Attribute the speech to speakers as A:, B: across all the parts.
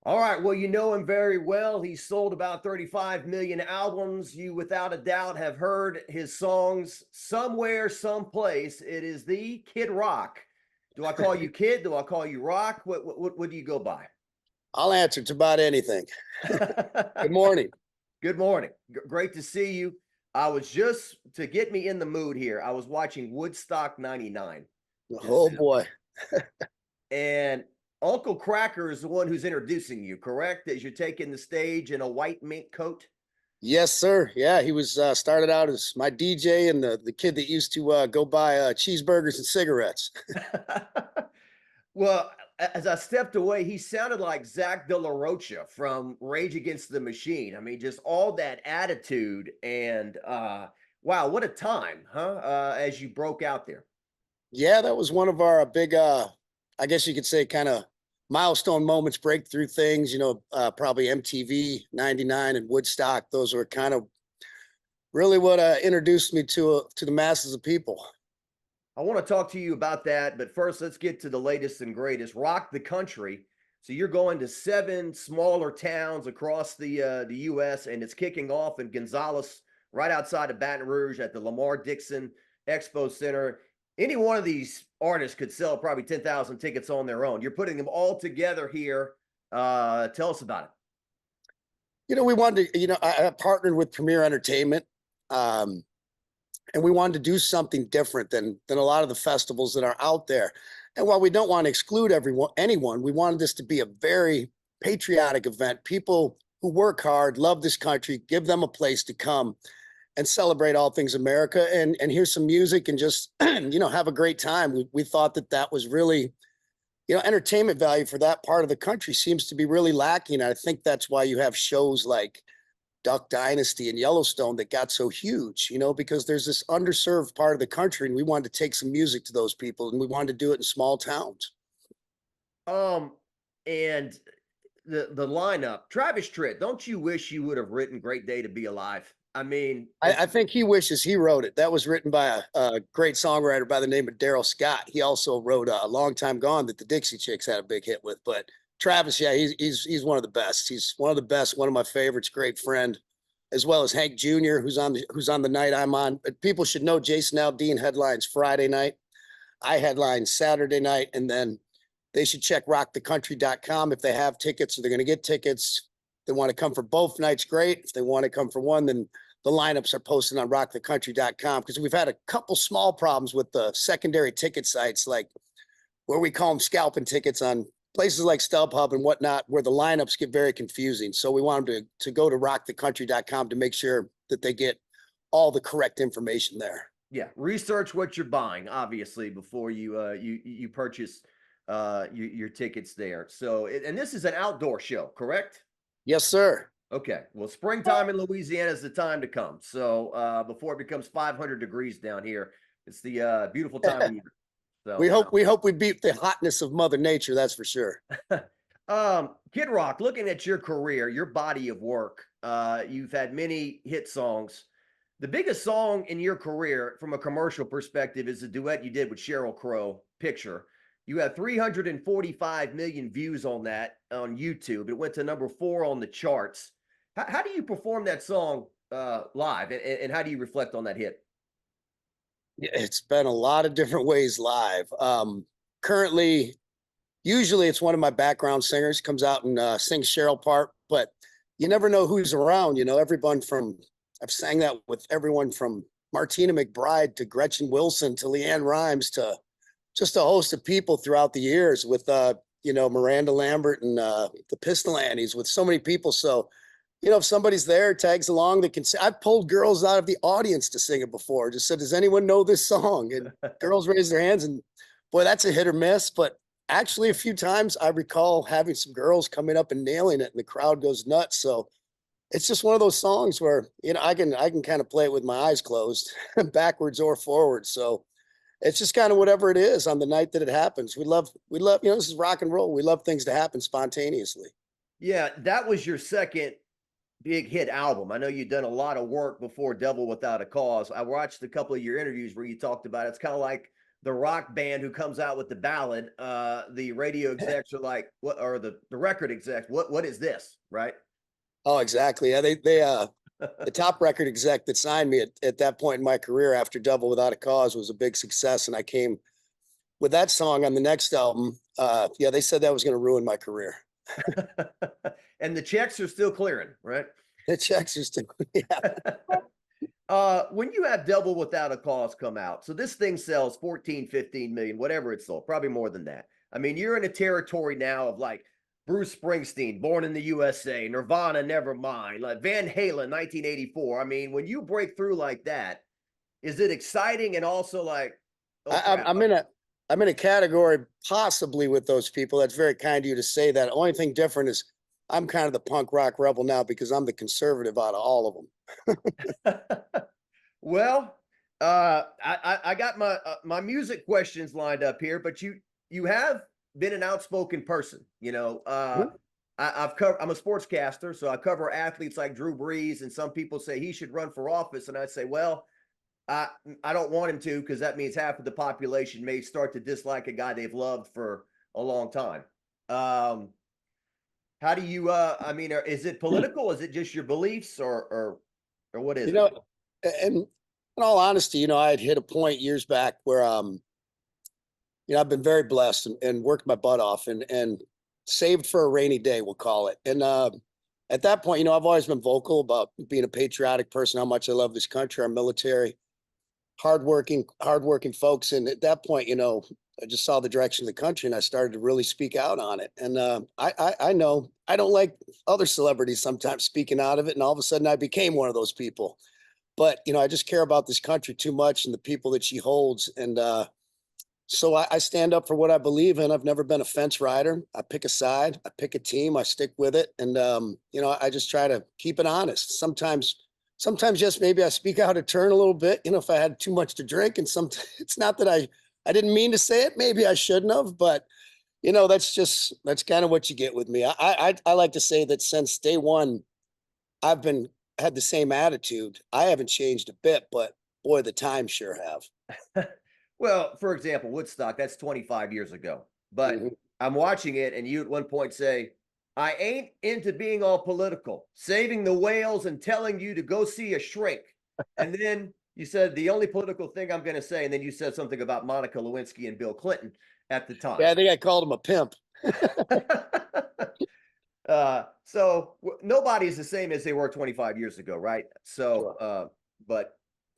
A: All right. Well, you know him very well. He's sold about 35 million albums. You, without a doubt, have heard his songs somewhere, someplace. It is the Kid Rock. Do I call you Kid? Do I call you Rock? What do you go by?
B: I'll answer to about anything. Good morning.
A: Good morning. Great to see you. I was just to get me in the mood here. I was watching Woodstock 99 just
B: Oh
A: now.
B: boy.
A: And Uncle Cracker is the one who's introducing you, correct? As you're taking the stage in a white mink coat.
B: Yes, sir. Yeah, he was started out as my DJ and the kid that used to go buy cheeseburgers and cigarettes.
A: Well, as I stepped away, he sounded like Zach De La Rocha from Rage Against the Machine. I mean, just all that attitude and wow, what a time, huh? As you broke out there.
B: Yeah, that was one of our big I guess you could say kind of milestone moments, breakthrough things, probably MTV 99 and Woodstock. Those were kind of really what introduced me to the masses of people.
A: I want to talk to you about that, but first let's get to the latest and greatest. Rock the Country. So you're going to 7 smaller towns across the US, and it's kicking off in Gonzales, right outside of Baton Rouge at the Lamar Dixon Expo Center. Any one of these artists could sell probably 10,000 tickets on their own. You're putting them all together here. Tell us about it.
B: We wanted to, I partnered with Premier Entertainment. And we wanted to do something different than a lot of the festivals that are out there. And while we don't want to exclude anyone, we wanted this to be a very patriotic event. People who work hard, love this country, give them a place to come and celebrate all things America and hear some music and just have a great time. We thought that was really entertainment value for that part of the country seems to be really lacking. And I think that's why you have shows like Duck Dynasty and Yellowstone that got so huge, because there's this underserved part of the country and we wanted to take some music to those people and we wanted to do it in small towns.
A: And the lineup, Travis Tritt, don't you wish you would have written Great Day to Be Alive? I mean,
B: I think he wishes he wrote it. That was written by a great songwriter by the name of Daryl Scott. He also wrote A Long Time Gone that the Dixie Chicks had a big hit with, but Travis, yeah, he's one of the best. He's one of the best, one of my favorites, great friend, as well as Hank Jr., who's on the night I'm on. But people should know Jason Aldean headlines Friday night. I headline Saturday night, and then they should check rockthecountry.com if they have tickets or they're going to get tickets. If they want to come for both nights, great. If they want to come for one, then the lineups are posted on rockthecountry.com because we've had a couple small problems with the secondary ticket sites, like where we call them scalping tickets on places like StubHub and whatnot, where the lineups get very confusing. So we want them to go to rockthecountry.com to make sure that they get all the correct information there.
A: Yeah, research what you're buying, obviously, before you purchase your tickets there. So, and this is an outdoor show, correct?
B: Yes, sir.
A: Okay. Well, springtime in Louisiana is the time to come. So before it becomes 500 degrees down here, it's the beautiful time of year. So
B: we hope we beat the hotness of Mother Nature. That's for sure.
A: Kid Rock, looking at your career, your body of work, you've had many hit songs. The biggest song in your career from a commercial perspective is the duet you did with Sheryl Crow, Picture. You have 345 million views on that on YouTube. It went to number 4 on the charts. How do you perform that song live, and how do you reflect on that hit?
B: Yeah, it's been a lot of different ways live. Currently, usually it's one of my background singers comes out and sings Cheryl part, but you never know who's around. I've sang that with everyone from Martina McBride to Gretchen Wilson to Leanne Rimes to just a host of people throughout the years with, Miranda Lambert and the Pistol Annies with so many people. So, if somebody's there, tags along, that can say, I've pulled girls out of the audience to sing it before. Just said, does anyone know this song? And girls raise their hands and boy, that's a hit or miss. But actually a few times I recall having some girls coming up and nailing it and the crowd goes nuts. So it's just one of those songs where, I can kind of play it with my eyes closed backwards or forwards. So it's just kind of whatever it is on the night that it happens. We love, this is rock and roll. We love things to happen spontaneously.
A: Yeah, that was your second big hit album. I know you've done a lot of work before Devil Without a Cause. I watched a couple of your interviews where you talked about it's kind of like the rock band who comes out with the ballad, the radio execs are like, what, or the record execs, what is this, right?
B: Oh, exactly. Yeah, the top record exec that signed me at that point in my career after Double Without a Cause was a big success, and I came with that song on the next album. Yeah, they said that was going to ruin my career.
A: And the checks are still clearing, right?
B: The checks are still, yeah.
A: When you have Double Without a Cause come out, so this thing sells 14, 15 million, whatever it sold, probably more than that. I mean, you're in a territory now of like Bruce Springsteen, Born in the USA, Nirvana, Nevermind, like Van Halen, 1984. I mean, when you break through like that, is it exciting and also like, oh crap,
B: I'm in a category possibly with those people. That's very kind of you to say that. Only thing different is I'm kind of the punk rock rebel now because I'm the conservative out of all of them.
A: Well, I got my music questions lined up here, but you have been an outspoken person. You know, I'm a sportscaster, so I cover athletes like Drew Brees, and some people say he should run for office, and I say, well, I don't want him to because that means half of the population may start to dislike a guy they've loved for a long time. How do you? I mean, is it political? Is it just your beliefs, or what is
B: You
A: it?
B: know, and in all honesty, I had hit a point years back where I've been very blessed and worked my butt off and saved for a rainy day, we'll call it. And at that point, I've always been vocal about being a patriotic person, how much I love this country, our military, hardworking folks. And at that point, I just saw the direction of the country and I started to really speak out on it. And I know I don't like other celebrities sometimes speaking out of it. And all of a sudden I became one of those people. But, I just care about this country too much and the people that she holds. And so I stand up for what I believe in. I've never been a fence rider. I pick a side, I pick a team, I stick with it. And, I just try to keep it honest. Sometimes just maybe I speak out of turn a little bit, if I had too much to drink. And it's not that I didn't mean to say it. Maybe I shouldn't have, but that's kind of what you get with me. I like to say that since day one, I've had the same attitude. I haven't changed a bit, but boy, the times sure have.
A: Well, for example, Woodstock, that's 25 years ago. But
B: Mhm.
A: I'm watching it, and you at one point say, I ain't into being all political, saving the whales and telling you to go see a shrink. And then you said the only political thing I'm going to say, and then you said something about Monica Lewinsky and Bill Clinton at the time.
B: Yeah, I think I called him a pimp.
A: Nobody's the same as they were 25 years ago, right? So,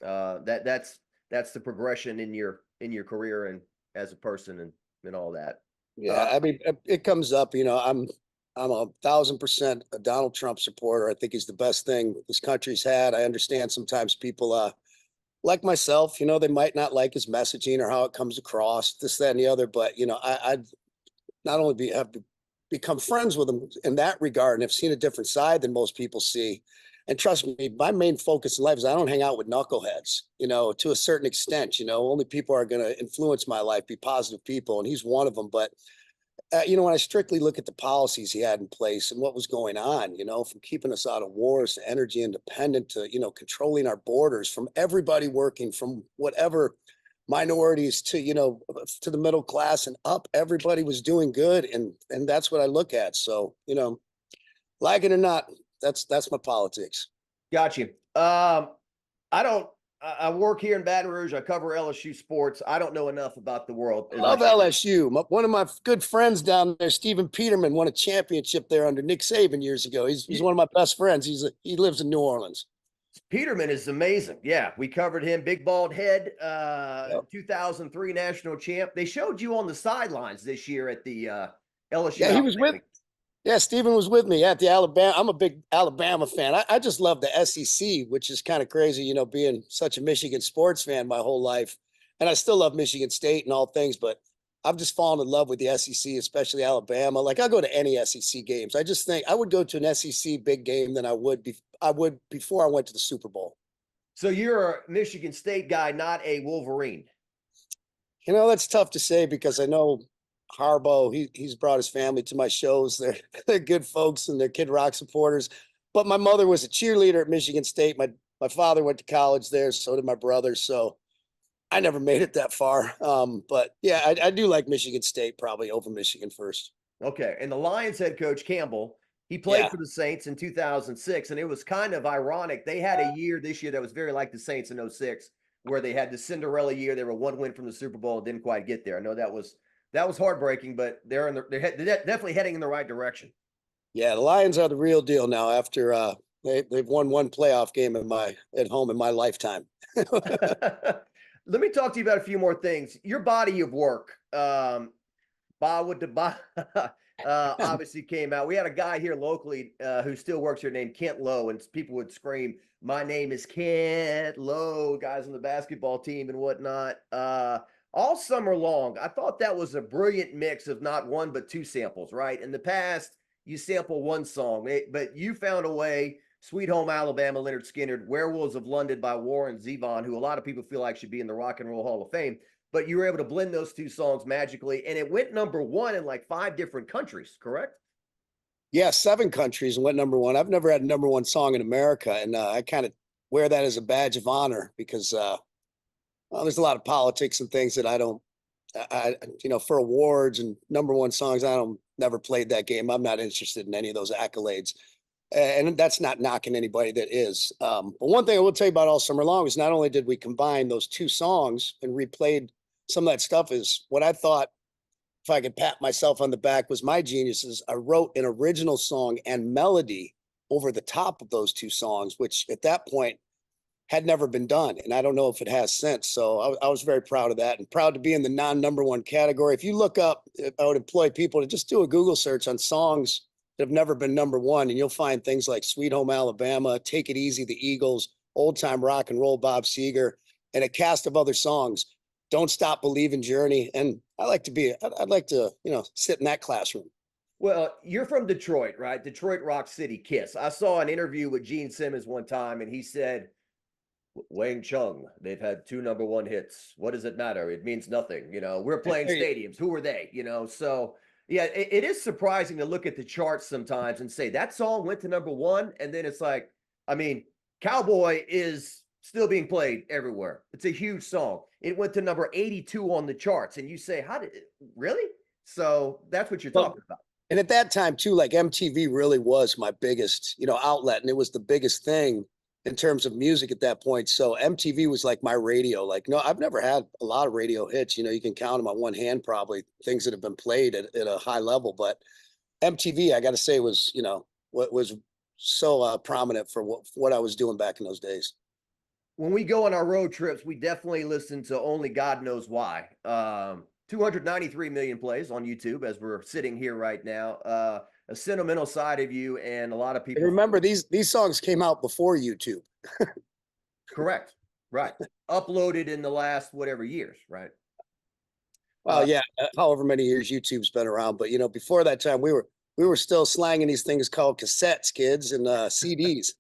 B: Sure.
A: that's the progression in your career and as a person and all that.
B: Yeah, I mean, it comes up. I'm 1,000% a Donald Trump supporter. I think he's the best thing this country's had. I understand sometimes people like myself, they might not like his messaging or how it comes across, this, that, and the other. But I'd not only have become friends with him in that regard, and have seen a different side than most people see. And trust me, my main focus in life is I don't hang out with knuckleheads, to a certain extent. Only people are going to influence my life, be positive people, and he's one of them. But when I strictly look at the policies he had in place and what was going on, from keeping us out of wars to energy independent to, controlling our borders, from everybody working from whatever minorities to, to the middle class and up, everybody was doing good. And that's what I look at. So, like it or not, that's my politics.
A: Got you. I don't. I work here in Baton Rouge. I cover LSU sports. I don't know enough about the world.
B: Love LSU. One of my good friends down there, Stephen Peterman, won a championship there under Nick Saban years ago. He's one of my best friends. He lives in New Orleans.
A: Peterman is amazing. Yeah, we covered him. Big bald head.
B: Yep.
A: 2003 national champ. They showed you on the sidelines this year at the LSU.
B: Yeah, he was with. Yeah, Stephen was with me at the Alabama. I'm a big Alabama fan. I just love the SEC, which is kind of crazy, being such a Michigan sports fan my whole life. And I still love Michigan State and all things, but I've just fallen in love with the SEC, especially Alabama. Like I go to any SEC games. I just think I would go to an SEC big game than I would before I went to the Super Bowl.
A: So you're a Michigan State guy, not a Wolverine.
B: That's tough to say because I know Harbaugh, he's brought his family to my shows. They're good folks and they're Kid Rock supporters. But my mother was a cheerleader at Michigan State. My father went to college there, so did my brother. So I never made it that far. But yeah, I do like Michigan State probably over Michigan first.
A: Okay, and the Lions head coach Campbell, he played
B: Yeah.
A: for the Saints in 2006, and it was kind of ironic. They had a year this year that was very like the Saints in '06, where they had the Cinderella year. They were one win from the Super Bowl and didn't quite get there. I know that was heartbreaking, but they're definitely heading in the right direction.
B: Yeah, the Lions are the real deal now after they've won one playoff game at home in my lifetime.
A: Let me talk to you about a few more things. Your body of work. Ba with the ba obviously came out. We had a guy here locally who still works here named Kent Lowe, and people would scream, "My name is Kent Lowe," guys on the basketball team and whatnot. All summer long, I thought that was a brilliant mix of not one but two samples, right? In the past, you sample one song, but you found a way. Sweet Home Alabama, Leonard Skinner, Werewolves of London by Warren Zevon, who a lot of people feel like should be in the Rock and Roll Hall of Fame, but you were able to blend those two songs magically, and it went number one in like 5 different countries, correct?
B: Yeah, 7 countries and went number one. I've never had a number one song in America, and I kind of wear that as a badge of honor because well, there's a lot of politics and things that I don't. For awards and number one songs, I don't never played that game. I'm not interested in any of those accolades, and that's not knocking anybody that is. But one thing I will tell you about all summer long is not only did we combine those two songs and replayed some of that stuff, is what I thought if I could pat myself on the back was my genius is I wrote an original song and melody over the top of those two songs, which at that point had never been done. And I don't know if it has since. So I was very proud of that and proud to be in the non-number one category. If you look up, I would employ people to just do a Google search on songs that have never been number one, and you'll find things like Sweet Home Alabama, Take It Easy, the Eagles, Old Time Rock and Roll, Bob Seger, and a cast of other songs. Don't Stop Believing, Journey. And I'd like to, sit in that classroom.
A: Well, you're from Detroit, right? Detroit Rock City Kiss. I saw an interview with Gene Simmons one time, and he said, Wang Chung, they've had 2 number one hits. What does it matter? It means nothing. We're playing stadiums. Who are they? So yeah, it is surprising to look at the charts sometimes and say that song went to number one. And then it's like, I mean, Cowboy is still being played everywhere. It's a huge song. It went to number 82 on the charts. And you say, how did it really? So that's what you're
B: Well,
A: talking about.
B: and at that time too, like MTV really was my biggest, outlet, and it was the biggest thing in terms of music at that point. So MTV was like my radio. Like, no, I've never had a lot of radio hits. You can count them on one hand, probably things that have been played at a high level. But MTV, I got to say, was what was so prominent for what I was doing back in those days.
A: When we go on our road trips, we definitely listen to Only God Knows Why. 293 million plays on YouTube as we're sitting here right now. A sentimental side of you, and a lot of
B: And
A: people.
B: remember, these songs came out before YouTube.
A: Correct. Right. Uploaded in the last whatever years, right?
B: Well, yeah, however many years YouTube's been around, but before that time, we were still slanging these things called cassettes, kids, and CDs.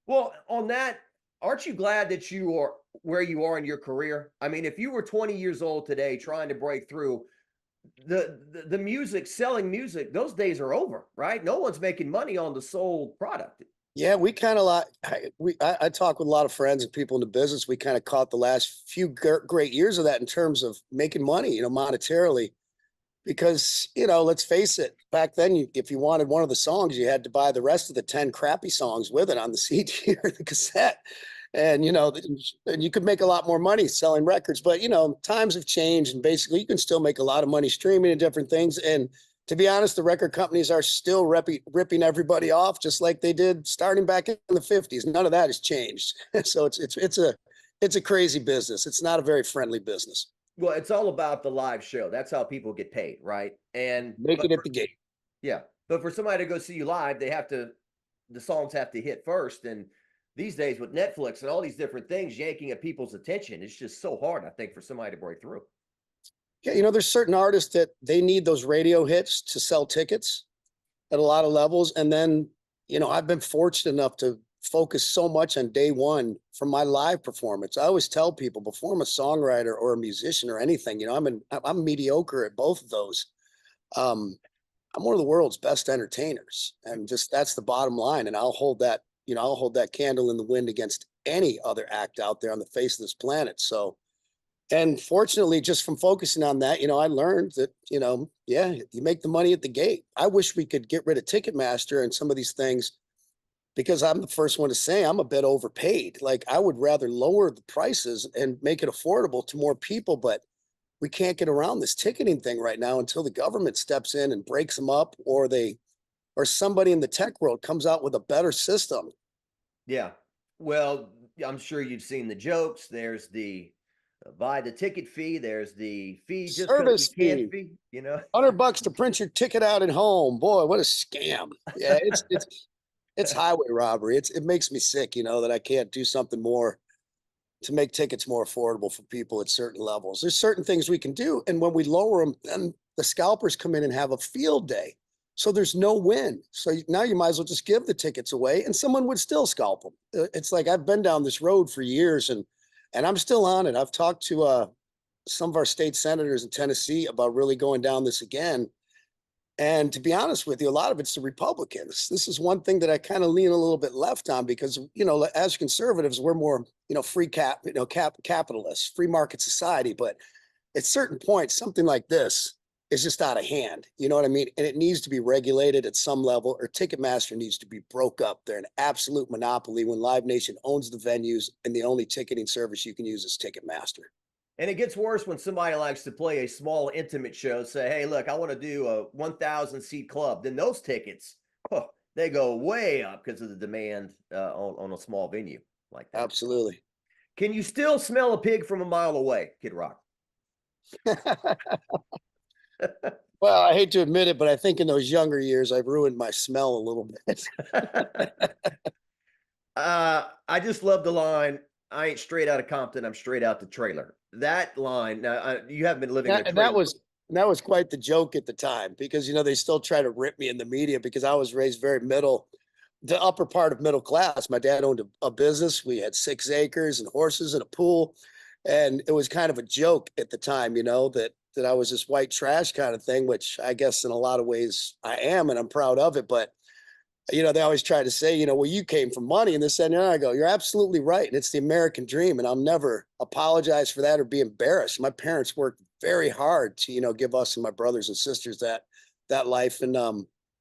A: Well, on that, aren't you glad that you are where you are in your career? I mean, if you were 20 years old today trying to break through, the music, selling music, those days are over, right? No one's making money on the sold product.
B: Yeah, we kind of like I talk with a lot of friends and people in the business. We kind of caught the last few great years of that in terms of making money, monetarily. Because let's face it, back then, if you wanted one of the songs, you had to buy the rest of the 10 crappy songs with it on the CD or the cassette, and and you could make a lot more money selling records. But times have changed, and basically, you can still make a lot of money streaming and different things. And to be honest, the record companies are still ripping everybody off, just like they did starting back in the '50s. None of that has changed. So it's a crazy business. It's not a very friendly business.
A: Well, it's all about the live show. That's how people get paid, right? And
B: Make it at the gate.
A: yeah, but for somebody to go see you live, the songs have to hit first. And these days with Netflix and all these different things yanking at people's attention, it's just so hard, I think, for somebody to break through.
B: Yeah, there's certain artists that they need those radio hits to sell tickets at a lot of levels. And then, I've been fortunate enough to focus so much on day one from my live performance. I always tell people before I'm a songwriter or a musician or anything, I'm mediocre at both of those. I'm one of the world's best entertainers, and just that's the bottom line. And I'll hold that I'll hold that candle in the wind against any other act out there on the face of this planet. So, and fortunately, just from focusing on that, I learned that, yeah, you make the money at the gate. I wish we could get rid of Ticketmaster and some of these things, because I'm the first one to say I'm a bit overpaid. Like, I would rather lower the prices and make it affordable to more people, but we can't get around this ticketing thing right now until the government steps in and breaks them up, or somebody in the tech world comes out with a better system.
A: Yeah. Well, I'm sure you've seen the jokes. There's the buy the ticket fee. There's the fee just because you
B: Service
A: can't
B: fee,
A: fee, you know?
B: $100 to print your ticket out at home. Boy, what a scam. Yeah, it's highway robbery. It makes me sick, that I can't do something more to make tickets more affordable for people at certain levels. There's certain things we can do, and when we lower them, then the scalpers come in and have a field day. So there's no win. So now you might as well just give the tickets away, and someone would still scalp them. It's like, I've been down this road for years, and I'm still on it. I've talked to some of our state senators in Tennessee about really going down this again. And to be honest with you, a lot of it's the Republicans. This is one thing that I kind of lean a little bit left on, because, as conservatives, we're more, free capitalists, free market society. But at certain points, something like this is just out of hand. You know what I mean? And it needs to be regulated at some level, or Ticketmaster needs to be broke up. They're an absolute monopoly when Live Nation owns the venues, and the only ticketing service you can use is Ticketmaster.
A: And it gets worse when somebody likes to play a small, intimate show, say, hey, look, I want to do a 1,000 seat club. Then those tickets, oh, they go way up because of the demand on a small venue like that.
B: Absolutely.
A: Can you still smell a pig from a mile away, Kid Rock?
B: Well, I hate to admit it, but I think in those younger years, I've ruined my smell a little bit.
A: I just love the line, I ain't straight out of Compton, I'm straight out the trailer. That line, now you haven't been living in a
B: And
A: trailer.
B: that was quite the joke at the time, because they still try to rip me in the media, because I was raised very the upper part of middle class. My dad owned a business. We had 6 acres and horses and a pool, and it was kind of a joke at the time, that I was this white trash kind of thing, which I guess in a lot of ways I am, and I'm proud of it. But they always try to say, well, you came from money and this and that. And I go, you're absolutely right. And it's the American dream. And I'll never apologize for that or be embarrassed. My parents worked very hard to, give us and my brothers and sisters that life. And,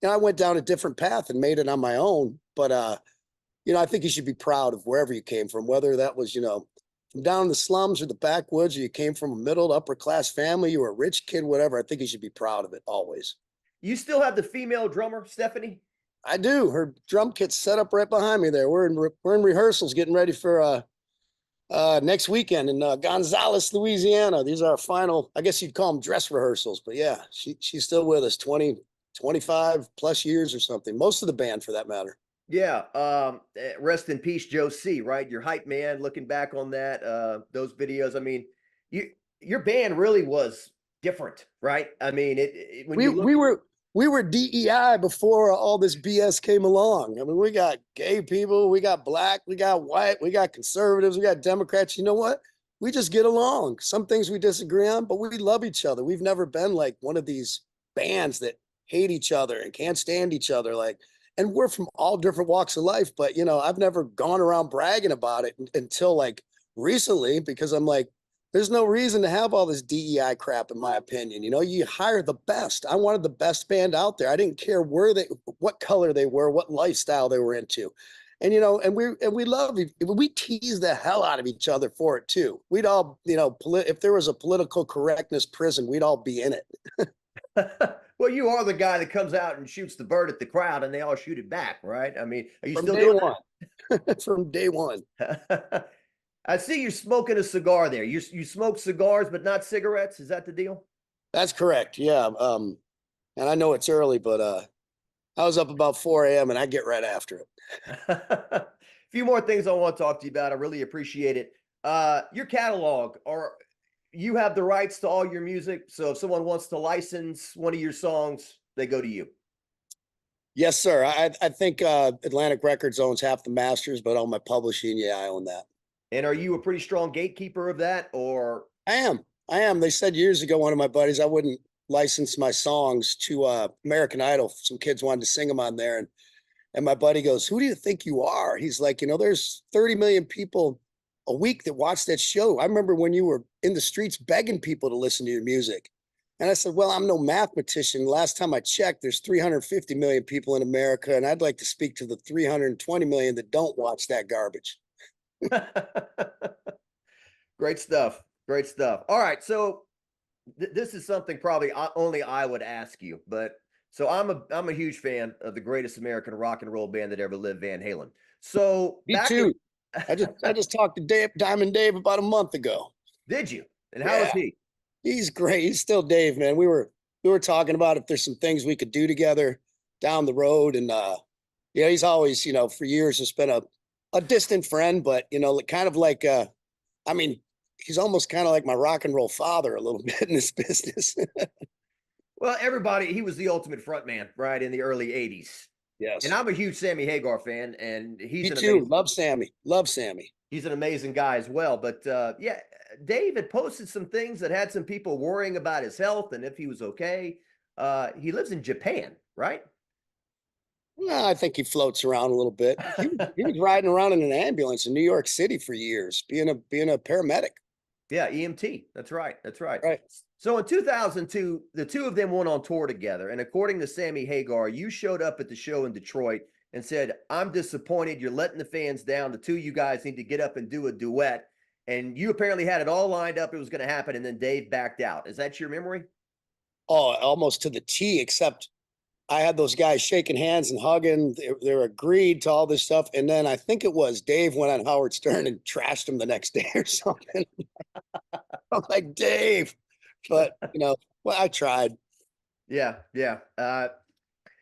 B: I went down a different path and made it on my own. But, I think you should be proud of wherever you came from, whether that was, from down in the slums or the backwoods, or you came from a middle to upper class family, you were a rich kid, whatever. I think you should be proud of it always.
A: You still have the female drummer, Stephanie?
B: I do. Her drum kit's set up right behind me there. We're in rehearsals, getting ready for next weekend in Gonzales, Louisiana. These are our final, I guess you'd call them dress rehearsals. But yeah, she's still with us 25 plus years or something. Most of the band, for that matter.
A: Yeah. Rest in peace, Joe C, right? Your hype man, looking back on that, those videos. I mean, your band really was different, right? I mean, when you look,
B: we were DEI before all this BS came along. I mean, we got gay people, we got black, we got white, we got conservatives, we got Democrats. You know what? We just get along. Some things we disagree on, but we love each other. We've never been like one of these bands that hate each other and can't stand each other. And we're from all different walks of life, but I've never gone around bragging about it until like recently, because I'm like, there's no reason to have all this DEI crap, in my opinion. You hire the best. I wanted the best band out there. I didn't care what color they were, what lifestyle they were into. And, and we love it. We tease the hell out of each other for it too. We'd all, if there was a political correctness prison, we'd all be in it.
A: Well, you are the guy that comes out and shoots the bird at the crowd and they all shoot it back, right? I mean, are you
B: From
A: still
B: day
A: doing
B: one. From day one.
A: that? I see you're smoking a cigar there. You smoke cigars, but not cigarettes. Is that the deal?
B: That's correct. Yeah. And I know it's early, but I was up about 4 a.m. and I get right after it.
A: A few more things I want to talk to you about. I really appreciate it. Your catalog, or you have the rights to all your music. So if someone wants to license one of your songs, they go to you.
B: Yes, sir. I think Atlantic Records owns half the masters, but on my publishing, yeah, I own that.
A: And are you a pretty strong gatekeeper of that, or?
B: I am. They said years ago, one of my buddies, I wouldn't license my songs to American Idol. Some kids wanted to sing them on there, and And my buddy goes, "Who do you think you are?" He's like, there's 30 million people a week that watch that show. I remember when you were in the streets begging people to listen to your music. And I said, "Well, I'm no mathematician. Last time I checked, there's 350 million people in America, and I'd like to speak to the 320 million that don't watch that garbage."
A: Great stuff. Great stuff. All right. So this is something probably only I would ask you, but so I'm a huge fan of the greatest American rock and roll band that ever lived, Van Halen. So
B: Me
A: back in
B: too. I just talked to Diamond Dave about a month ago.
A: did you? And how is
B: Yeah,
A: he?
B: he's great. He's still Dave, man. We were talking about if there's some things we could do together down the road, and yeah, he's always, for years has been a distant friend, but kind of like I mean, he's almost kind of like my rock and roll father a little bit in this business.
A: Well, everybody, he was the ultimate front man, right, in the early 80s. And
B: Yes.
A: I'm a huge Sammy Hagar fan, and
B: Me too. Love Sammy. Love Sammy.
A: he's an amazing guy as well. But yeah, Dave had posted some things that had some people worrying about his health and if he was okay. He lives in Japan, right?
B: Well, I think he floats around a little bit. He was riding around in an ambulance in New York City for years, being a paramedic.
A: Yeah, EMT. That's right. That's right.
B: Right.
A: So in 2002, the two of them went on tour together. And according to Sammy Hagar, you showed up at the show in Detroit and said, "I'm disappointed. You're letting the fans down. The two of you guys need to get up and do a duet." And you apparently had it all lined up. It was going to happen. And then Dave backed out. Is that your memory?
B: Oh, almost to the T, except I had those guys shaking hands and hugging. They're agreed to all this stuff. And then I think it was Dave went on Howard Stern and trashed him the next day or something. I'm like, Dave. But, well, I tried.
A: Yeah. Yeah. I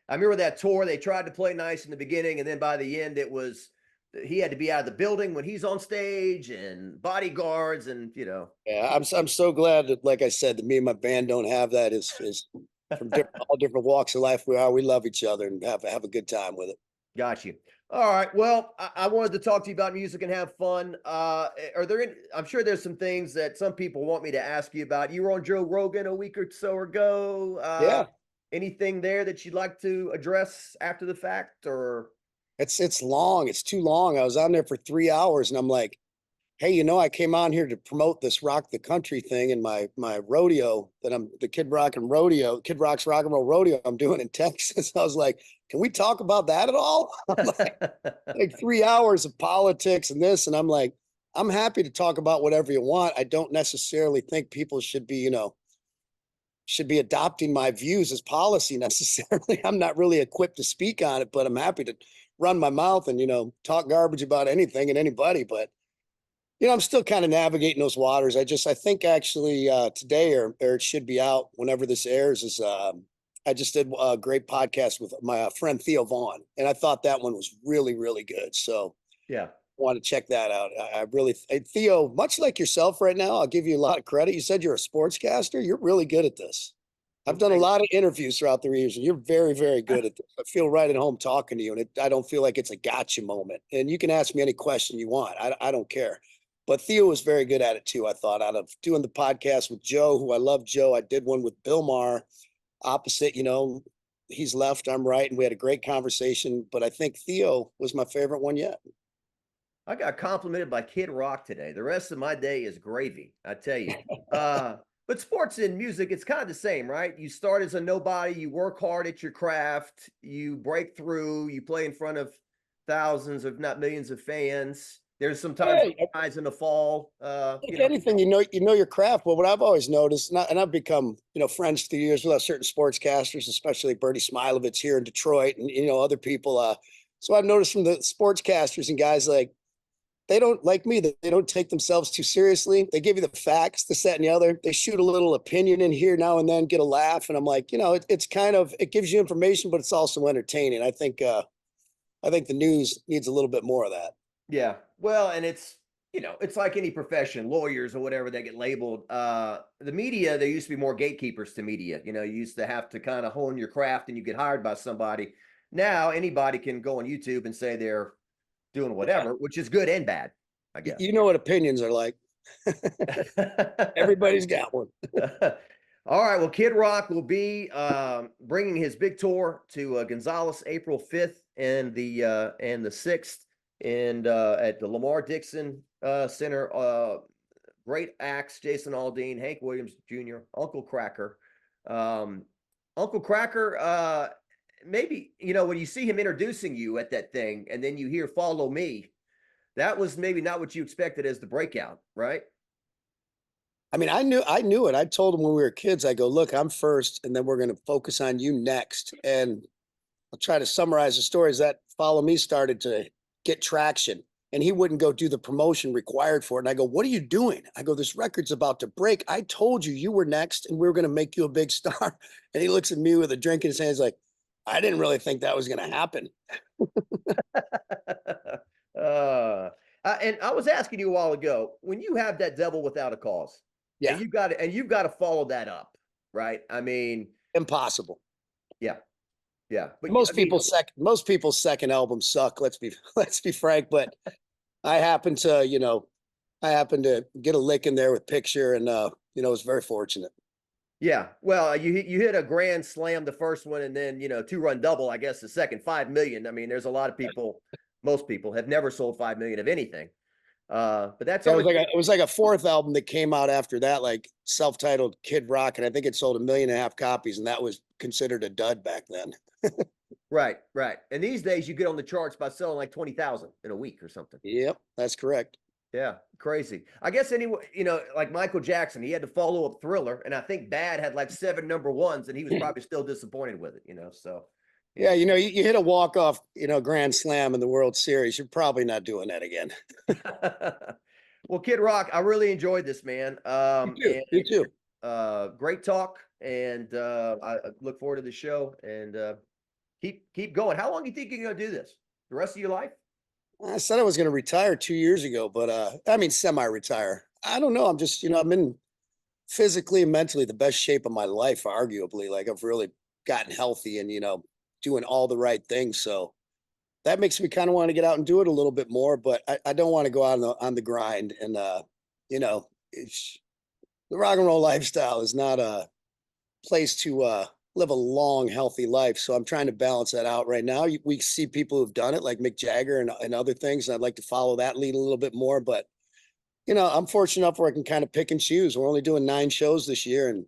A: remember that tour. They tried to play nice in the beginning. And then by the end, it was he had to be out of the building when he's on stage and bodyguards and.
B: Yeah, I'm so glad that, like I said, that me and my band don't have that. Is from all different walks of life. We love each other and have a good time with it.
A: Got you. All right. Well, I wanted to talk to you about music and have fun. Are there any, I'm sure there's some things that some people want me to ask you about. You were on Joe Rogan a week or so ago.
B: Yeah,
A: Anything there that you'd like to address after the fact or?
B: it's long. It's too long. I was on there for 3 hours, and I'm like, hey, I came on here to promote this rock the country thing and my rodeo that I'm the Kid Rock's rock and roll rodeo I'm doing in Texas. I was like, can we talk about that at all? I'm like 3 hours of politics and this, and I'm like, I'm happy to talk about whatever you want. I don't necessarily think people should be adopting my views as policy necessarily. I'm not really equipped to speak on it, but I'm happy to run my mouth and talk garbage about anything and anybody. But I'm still kind of navigating those waters. I think actually today or it should be out whenever this airs is I just did a great podcast with my friend Theo Vaughn, and I thought that one was really, really good. So
A: Yeah.
B: I want to check that out. I really, Theo, much like yourself right now, I'll give you a lot of credit. You said you're a sportscaster. You're really good at this. I've done a lot of interviews throughout the years, and you're very, very good at this. I feel right at home talking to you, and I don't feel like it's a gotcha moment. And you can ask me any question you want. I don't care. But Theo was very good at it too, I thought, out of doing the podcast with Joe, who I love Joe. I did one with Bill Maher, opposite, he's left, I'm right. And we had a great conversation. But I think Theo was my favorite one yet.
A: I got complimented by Kid Rock today. The rest of my day is gravy, I tell you. But sports and music, it's kind of the same, right? You start as a nobody, you work hard at your craft, you break through, you play in front of thousands, if not millions of fans. There's sometimes
B: Hey,
A: guys in the fall.
B: like anything, your craft. Well, what I've always noticed, and I've become, friends through the years with certain sportscasters, especially Bertie Smilovitz here in Detroit, and other people. So I've noticed from the sportscasters and guys like they don't like me. They don't take themselves too seriously. They give you the facts, this, that, and the other. They shoot a little opinion in here now and then, get a laugh, and I'm like, it's kind of it gives you information, but it's also entertaining. I think the news needs a little bit more of that.
A: Yeah. Well, and it's like any profession, lawyers or whatever, they get labeled. The media, there used to be more gatekeepers to media. You used to have to kind of hone your craft and you get hired by somebody. Now anybody can go on YouTube and say they're doing whatever, which is good and bad, I guess.
B: You know what opinions are like. Everybody's got one.
A: All right. Well, Kid Rock will be bringing his big tour to Gonzales April 5th and the 6th, and at the Lamar Dixon Center. Great acts: Jason Aldean, Hank Williams Jr., Uncle Cracker. Um, Uncle Cracker. Maybe when you see him introducing you at that thing, and then you hear "Follow Me." That was maybe not what you expected as the breakout, right?
B: I mean, I knew it. I told him when we were kids, I go, look, I'm first, and then we're going to focus on you next. And I'll try to summarize the story. Is that Follow Me started to get traction, and he wouldn't go do the promotion required for it. And I go, what are you doing? I go, this record's about to break. I told you you were next, and we were going to make you a big star. And he looks at me with a drink in his hand. He's like, I didn't really think that was going to happen.
A: And I was asking you a while ago, when you have that devil without a cause,
B: Yeah,
A: and you've got to follow that up, right? I mean,
B: impossible.
A: yeah, yeah. But
B: Most people's second albums suck. Let's be frank. But I happen to, get a lick in there with Picture, and was very fortunate.
A: yeah. Well, you hit a grand slam the first one, and then 2-run double. I guess the second 5 million. I mean, there's a lot of people. Most people have never sold 5 million of anything. But that's
B: Yeah,
A: always
B: it was like a fourth album that came out after that, like self-titled Kid Rock, and I think it sold 1.5 million copies, and that was considered a dud back then.
A: right, right. And these days, you get on the charts by selling like 20,000 in a week or something.
B: Yep, that's correct.
A: Yeah, crazy. I guess anyway, like Michael Jackson, he had to follow up Thriller, and I think Bad had like 7 number ones, and he was probably still disappointed with it. So
B: Yeah, you hit a walk-off, grand slam in the World Series. You're probably not doing that again.
A: Well, Kid Rock, I really enjoyed this, man.
B: You too.
A: Great talk, and I look forward to the show. And keep going. How long do you think you're gonna do this? The rest of your life?
B: I said I was going to retire 2 years ago, but I mean semi-retire. I don't know. I'm just, I'm in physically and mentally the best shape of my life, arguably. Like I've really gotten healthy and doing all the right things. So that makes me kind of want to get out and do it a little bit more. But I don't want to go out on the grind. And it's the rock and roll lifestyle is not a place to live a long, healthy life. So I'm trying to balance that out right now. We see people who've done it, like Mick Jagger and other things, and I'd like to follow that lead a little bit more. But I'm fortunate enough where I can kind of pick and choose. We're only doing 9 shows this year, and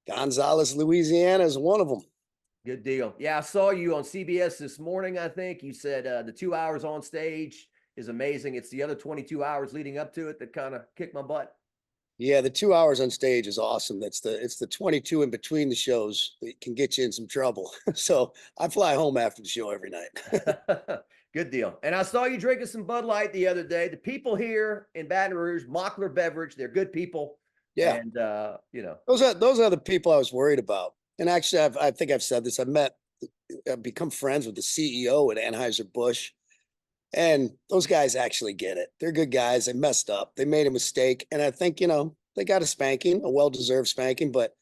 B: Gonzales, Louisiana is one of them.
A: Good deal. Yeah, I saw you on CBS this morning. I think you said the 2 hours on stage is amazing. It's the other 22 hours leading up to it that kind of kicked my butt.
B: Yeah, the 2 hours on stage is awesome. It's the 22 in between the shows that can get you in some trouble. So I fly home after the show every night.
A: Good deal. And I saw you drinking some Bud Light the other day. The people here in Baton Rouge, Mockler Beverage, they're good people.
B: Yeah.
A: And
B: those are the people I was worried about. And actually, I think I've said this. I've become friends with the CEO at Anheuser-Busch. And those guys actually get it. They're good guys. They messed up. They made a mistake. And I think, they got a spanking, a well-deserved spanking, but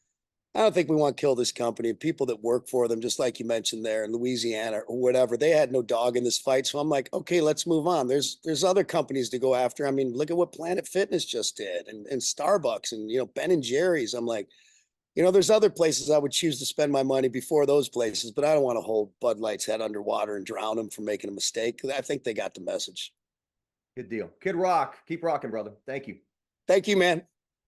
B: I don't think we want to kill this company. People that work for them, just like you mentioned there in Louisiana or whatever, they had no dog in this fight. So I'm like, okay, let's move on. There's other companies to go after. I mean, look at what Planet Fitness just did and Starbucks and, Ben and Jerry's. I'm like, there's other places I would choose to spend my money before those places, but I don't want to hold Bud Light's head underwater and drown them for making a mistake. I think they got the message.
A: good deal. Kid Rock, keep rocking, brother. Thank you.
B: Thank you, man.